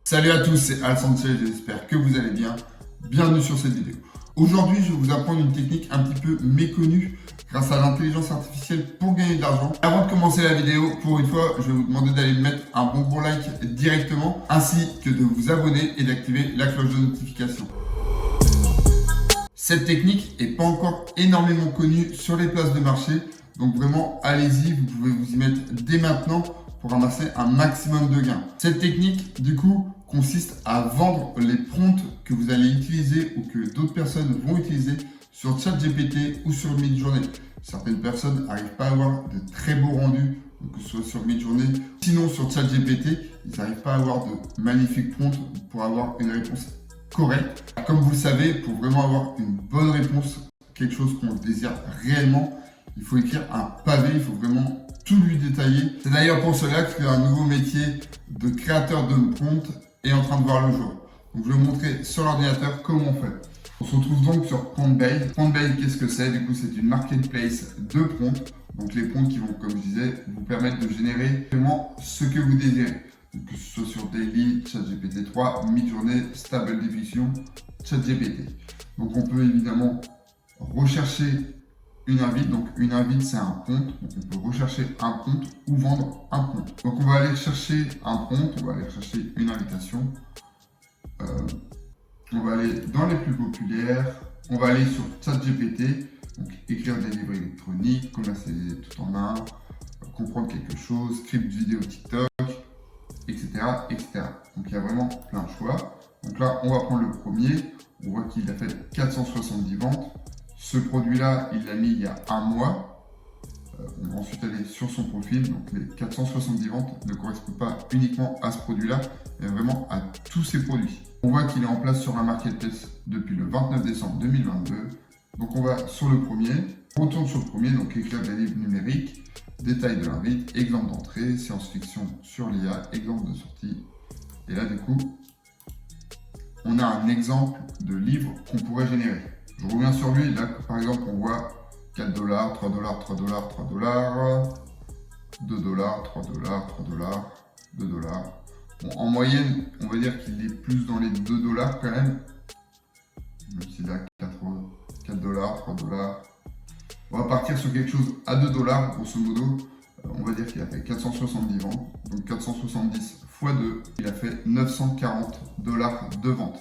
Salut à tous, c'est Al Sanchez, j'espère que vous allez bien. Bienvenue sur cette vidéo. Aujourd'hui, je vais vous apprendre une technique un petit peu méconnue grâce à l'intelligence artificielle pour gagner de l'argent. Avant de commencer la vidéo, pour une fois, je vais vous demander d'aller mettre un bon gros like directement, ainsi que de vous abonner et d'activer la cloche de notification. Cette technique n'est pas encore énormément connue sur les places de marché, donc vraiment allez-y, vous pouvez vous y mettre dès maintenant pour ramasser un maximum de gains. Cette technique, du coup, consiste à vendre les prompts que vous allez utiliser ou que d'autres personnes vont utiliser sur ChatGPT ou sur Midjourney. Certaines personnes n'arrivent pas à avoir de très beaux rendus, que ce soit sur Midjourney, sinon sur ChatGPT, ils n'arrivent pas à avoir de magnifiques prompts pour avoir une réponse correcte. Comme vous le savez, pour vraiment avoir une bonne réponse, quelque chose qu'on désire réellement, il faut écrire un pavé, il faut vraiment tout lui détailler. C'est d'ailleurs pour cela qu'un nouveau métier de créateur de prompt est en train de voir le jour. Donc je vais vous montrer sur l'ordinateur comment on fait. On se retrouve donc sur PromptBase. PromptBase, qu'est-ce que c'est? Du coup, c'est une marketplace de prompts. Donc les prompts qui vont, comme je disais, vous permettre de générer vraiment ce que vous désirez. Donc, que ce soit sur Daily, ChatGPT 3, Midjourney, Stable Diffusion, ChatGPT. Donc on peut évidemment rechercher une invite. Donc une invite, c'est un prompt. Donc on peut rechercher un prompt ou vendre un prompt. Donc on va aller chercher un prompt, on va aller chercher une invitation. On va aller dans les plus populaires. On va aller sur ChatGPT, donc écrire des livres électroniques, commercialiser tout en un, comprendre quelque chose, script vidéo TikTok, etc., etc. Donc il y a vraiment plein de choix. Donc là, on va prendre le premier. On voit qu'il a fait 470 ventes. Ce produit-là, il l'a mis il y a un mois. On va ensuite aller sur son profil. Donc les 470 ventes ne correspondent pas uniquement à ce produit-là, mais vraiment à tous ses produits. On voit qu'il est en place sur un marketplace depuis le 29 décembre 2022. Donc on va sur le premier. On retourne sur le premier, donc écrire des livres numériques, détail de l'invite, exemple d'entrée, science-fiction sur l'IA, exemple de sortie. Et là, du coup, on a un exemple de livre qu'on pourrait générer. Je reviens sur lui, là par exemple on voit 4$, 3$, 3$, 3$, 3$, 2$, 3$, 3$, 2$. Bon, en moyenne, on va dire qu'il est plus dans les 2$ quand même. Même s'il a 4$, 3$. On va partir sur quelque chose à 2$, grosso modo. On va dire qu'il a fait 470 ventes. Donc 470 x 2, il a fait 940$ de vente.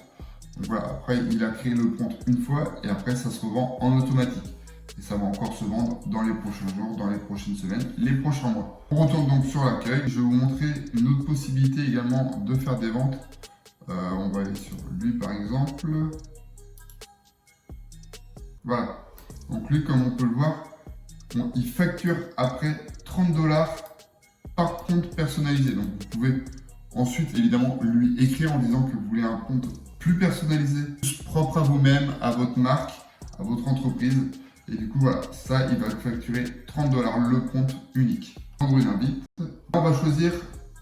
Donc voilà, après il a créé le prompt une fois et après ça se revend en automatique. Et ça va encore se vendre dans les prochains jours, dans les prochaines semaines, les prochains mois. On retourne donc sur l'accueil. Je vais vous montrer une autre possibilité également de faire des ventes. On va aller sur lui par exemple. Voilà. Donc lui, comme on peut le voir, il facture après 30$ par prompt personnalisé. Donc vous pouvez ensuite évidemment lui écrire en disant que vous voulez un prompt plus personnalisé, plus propre à vous-même, à votre marque, à votre entreprise. Et du coup, voilà, ça, il va facturer 30$ le prompt unique. Prendre une invite. On va choisir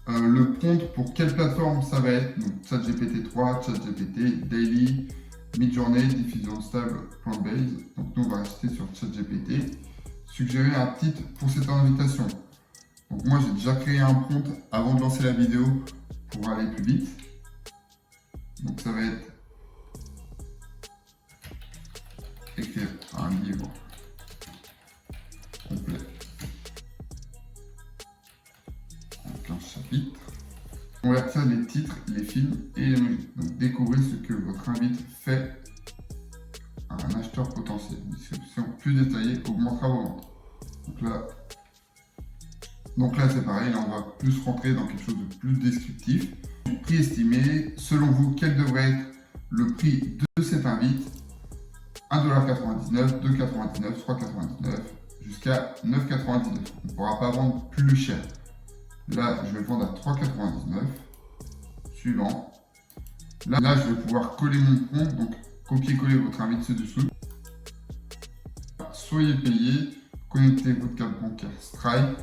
le prompt pour quelle plateforme ça va être. Donc, ChatGPT 3, ChatGPT, Daily, Midjourney, Diffusion Stable, PromptBase. Donc, nous, on va rester sur ChatGPT. Suggérer un titre pour cette invitation. Donc, moi, j'ai déjà créé un prompt avant de lancer la vidéo pour aller plus vite. Donc, ça va être écrire un livre complet en 15 chapitres. Convertir les titres, les films et les musiques. Donc découvrez ce que votre invite fait à un acheteur potentiel. Une description plus détaillée augmentera vos ventes. Donc là c'est pareil, là on va plus rentrer dans quelque chose de plus descriptif. Prix estimé, selon vous, quel devrait être le prix de cette invite? 1,99$, 2,99$, 3,99$, jusqu'à 9,99$. On ne pourra pas vendre plus cher. Là, je vais le vendre à 3,99$. Suivant. Là, je vais pouvoir coller mon prompt. Donc, copier-coller votre invite ci-dessous. Soyez payé. Connectez votre carte bancaire Stripe.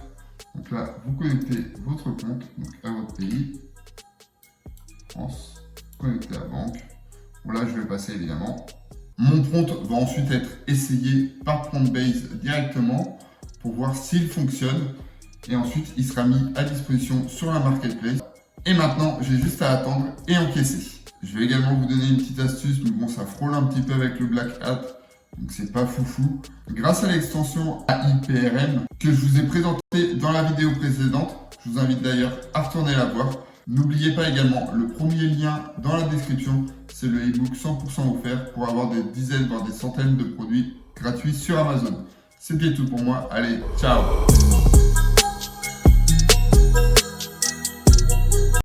Donc là, vous connectez votre compte donc à votre pays. France. Connectez la banque. Bon, là, je vais passer évidemment. Mon prompt va ensuite être essayé par PromptBase directement pour voir s'il fonctionne. Et ensuite, il sera mis à disposition sur la marketplace. Et maintenant, j'ai juste à attendre et encaisser. Je vais également vous donner une petite astuce, mais bon, ça frôle un petit peu avec le Black Hat, donc c'est pas foufou. Grâce à l'extension AIPRM que je vous ai présentée dans la vidéo précédente, je vous invite d'ailleurs à retourner la voir. N'oubliez pas également le premier lien dans la description, c'est le e-book 100% offert pour avoir des dizaines voire des centaines de produits gratuits sur Amazon. C'était tout pour moi, allez, ciao!